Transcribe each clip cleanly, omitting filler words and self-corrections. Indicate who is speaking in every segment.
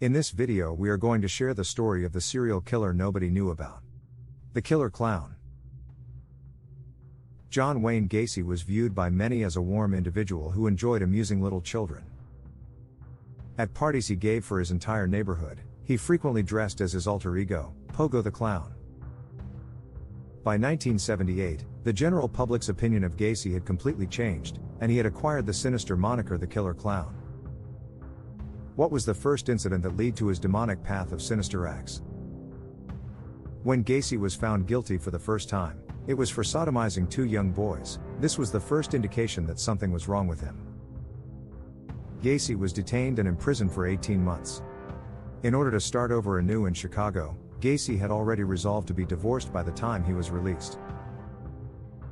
Speaker 1: In this video we are going to share the story of the serial killer nobody knew about. The Killer Clown. John Wayne Gacy was viewed by many as a warm individual who enjoyed amusing little children. At parties he gave for his entire neighborhood, he frequently dressed as his alter ego, Pogo the Clown. By 1978, the general public's opinion of Gacy had completely changed, and he had acquired the sinister moniker the Killer Clown. What was the first incident that led to his demonic path of sinister acts? When Gacy was found guilty for the first time, it was for sodomizing two young boys. This was the first indication that something was wrong with him. Gacy was detained and imprisoned for 18 months. In order to start over anew in Chicago, Gacy had already resolved to be divorced by the time he was released.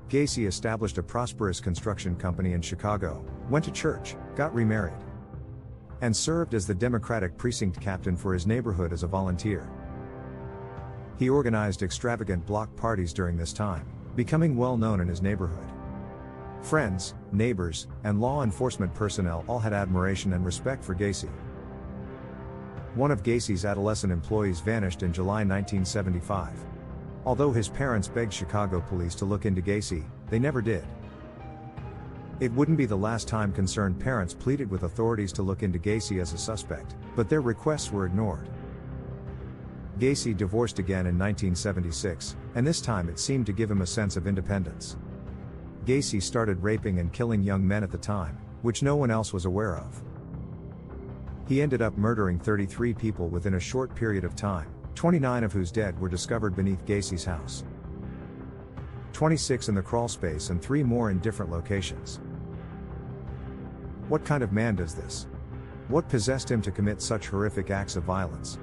Speaker 1: Gacy established a prosperous construction company in Chicago, went to church, got remarried, and served as the Democratic precinct captain for his neighborhood as a volunteer. He organized extravagant block parties during this time, becoming well known in his neighborhood. Friends, neighbors, and law enforcement personnel all had admiration and respect for Gacy. One of Gacy's adolescent employees vanished in July 1975. Although his parents begged Chicago police to look into Gacy, they never did. It wouldn't be the last time concerned parents pleaded with authorities to look into Gacy as a suspect, but their requests were ignored. Gacy divorced again in 1976, and this time it seemed to give him a sense of independence. Gacy started raping and killing young men at the time, which no one else was aware of. He ended up murdering 33 people within a short period of time, 29 of whose dead were discovered beneath Gacy's house. 26 in the crawl space and 3 more in different locations. What kind of man does this? What possessed him to commit such horrific acts of violence?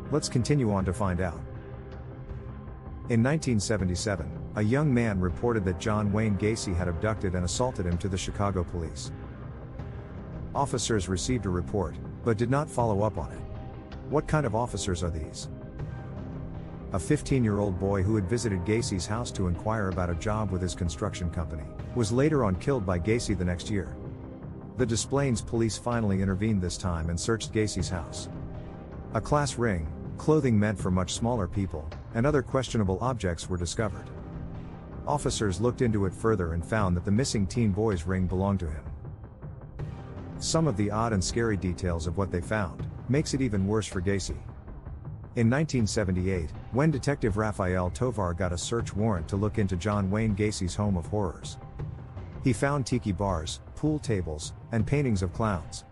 Speaker 1: Let's continue on to find out. In 1977, a young man reported that John Wayne Gacy had abducted and assaulted him to the Chicago police. Officers received a report, but did not follow up on it. What kind of officers are these? A 15-year-old boy who had visited Gacy's house to inquire about a job with his construction company, was later on killed by Gacy the next year. The Des Plaines police finally intervened this time and searched Gacy's house. A class ring, clothing meant for much smaller people, and other questionable objects were discovered. Officers looked into it further and found that the missing teen boy's ring belonged to him. Some of the odd and scary details of what they found makes it even worse for Gacy. In 1978, when Detective Raphael Tovar got a search warrant to look into John Wayne Gacy's home of horrors, he found tiki bars, pool tables, and paintings of clowns.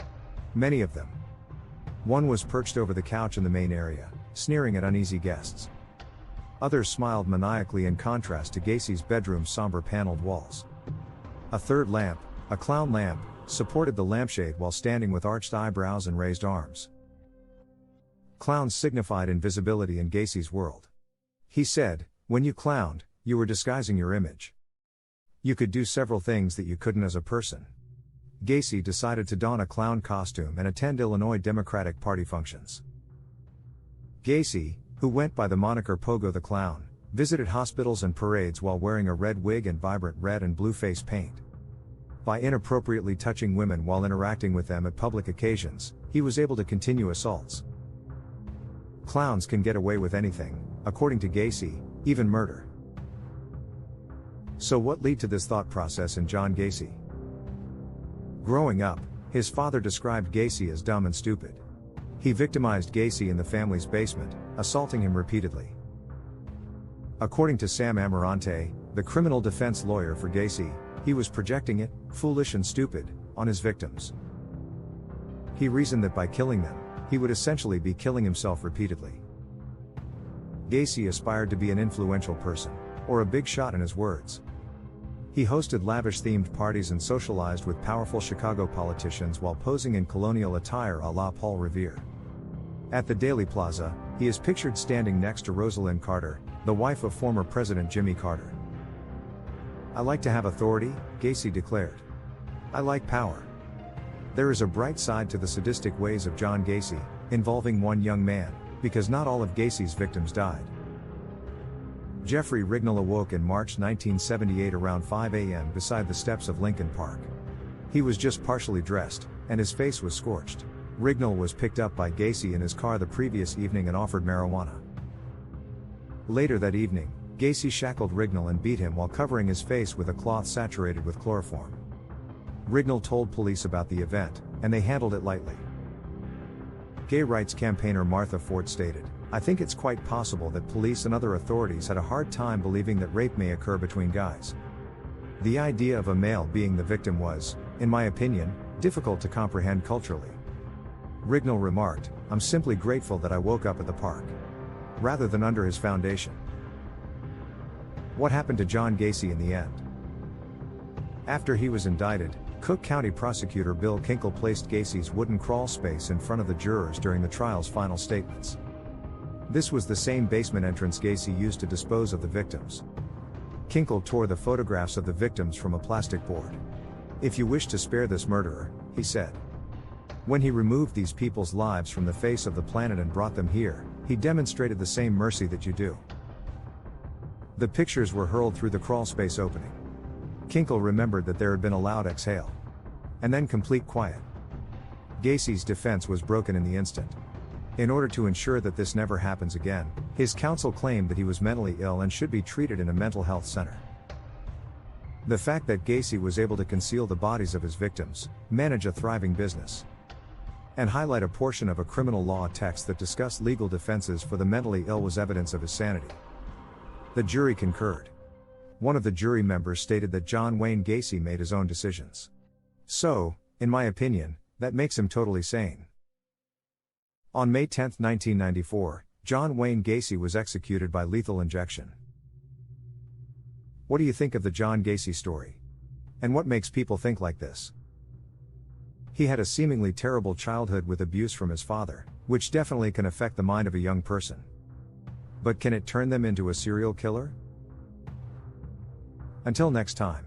Speaker 1: Many of them. One was perched over the couch in the main area, sneering at uneasy guests. Others smiled maniacally in contrast to Gacy's bedroom's somber paneled walls. A third lamp, a clown lamp, supported the lampshade while standing with arched eyebrows and raised arms. Clowns signified invisibility in Gacy's world. He said, when you clowned, you were disguising your image. You could do several things that you couldn't as a person. Gacy decided to don a clown costume and attend Illinois Democratic Party functions. Gacy, who went by the moniker Pogo the Clown, visited hospitals and parades while wearing a red wig and vibrant red and blue face paint. By inappropriately touching women while interacting with them at public occasions, he was able to continue assaults. Clowns can get away with anything, according to Gacy, even murder. So what led to this thought process in John Gacy? Growing up, his father described Gacy as dumb and stupid. He victimized Gacy in the family's basement, assaulting him repeatedly. According to Sam Amarante, the criminal defense lawyer for Gacy, he was projecting it, foolish and stupid, on his victims. He reasoned that by killing them, he would essentially be killing himself repeatedly. Gacy aspired to be an influential person, or a big shot in his words. He hosted lavish-themed parties and socialized with powerful Chicago politicians while posing in colonial attire a la Paul Revere. At the Daley Plaza, he is pictured standing next to Rosalind Carter, the wife of former President Jimmy Carter. I like to have authority, Gacy declared. I like power. There is a bright side to the sadistic ways of John Gacy, involving one young man, because not all of Gacy's victims died. Jeffrey Rignall awoke in March 1978 around 5 a.m. beside the steps of Lincoln Park. He was just partially dressed, and his face was scorched. Rignall was picked up by Gacy in his car the previous evening and offered marijuana. Later that evening, Gacy shackled Rignall and beat him while covering his face with a cloth saturated with chloroform. Rignall told police about the event, and they handled it lightly. Gay rights campaigner Martha Ford stated, "I think it's quite possible that police and other authorities had a hard time believing that rape may occur between guys. The idea of a male being the victim was, in my opinion, difficult to comprehend culturally." Rignall remarked, "I'm simply grateful that I woke up at the park, rather than under his foundation." What happened to John Gacy in the end? After he was indicted, Cook County prosecutor Bill Kinkle placed Gacy's wooden crawl space in front of the jurors during the trial's final statements. This was the same basement entrance Gacy used to dispose of the victims. Kinkle tore the photographs of the victims from a plastic board. "If you wish to spare this murderer," he said. "When he removed these people's lives from the face of the planet and brought them here, he demonstrated the same mercy that you do." The pictures were hurled through the crawl space opening. Kinkle remembered that there had been a loud exhale. And then complete quiet. Gacy's defense was broken in the instant. In order to ensure that this never happens again, his counsel claimed that he was mentally ill and should be treated in a mental health center. The fact that Gacy was able to conceal the bodies of his victims, manage a thriving business, and highlight a portion of a criminal law text that discussed legal defenses for the mentally ill was evidence of his sanity. The jury concurred. One of the jury members stated that John Wayne Gacy made his own decisions. So, in my opinion, that makes him totally sane. On May 10, 1994, John Wayne Gacy was executed by lethal injection. What do you think of the John Gacy story? And what makes people think like this? He had a seemingly terrible childhood with abuse from his father, which definitely can affect the mind of a young person. But can it turn them into a serial killer? Until next time.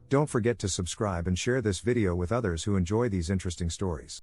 Speaker 1: Don't forget to subscribe and share this video with others who enjoy these interesting stories.